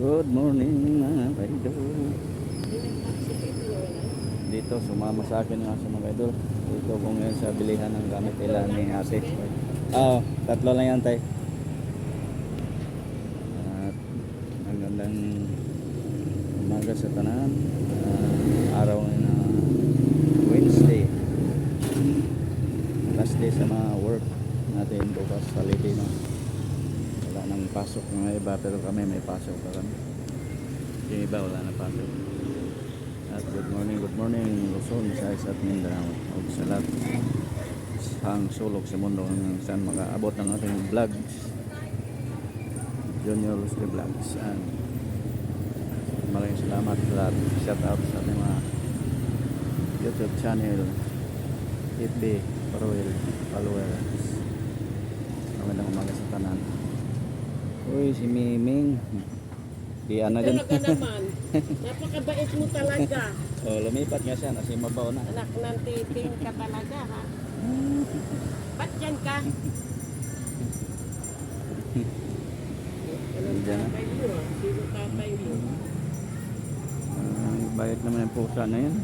Good morning mga idol. Dito sumama sa akin nga sa mga idol. Dito ko ngayon sa bilihan ng gamit nila ni ate. Tatlo lang yan tay. At ang gandang umaga sa tanan. Araw na Wednesday. Last day sa mga work natin bukas sa Litino. Wala nang pasok ng iba pero kami may pasok pa kami. Yung iba wala na pasok. At good morning Luzon, Visayas at Mindanao o sa lahat ang sulok sa mundo hanggang saan makaabot ng ating vlogs. Junior Lusty Vlogs, and maraming salamat sa lahat. Shout out sa ating mga YouTube channel, FB, Parwell, followers. Magandang umaga sa tanan. Uy, si Miming. Di ano dyan. Talaga naman. Napakabait mo talaga. Oh, lumipat nga siya. Nasimabaw na. Anak ng titing ka talaga, ha? Ba't dyan ka? Anong Dyan na. tatay mo, ha? Sino tatay mo? Bayad naman yung pusa na yan.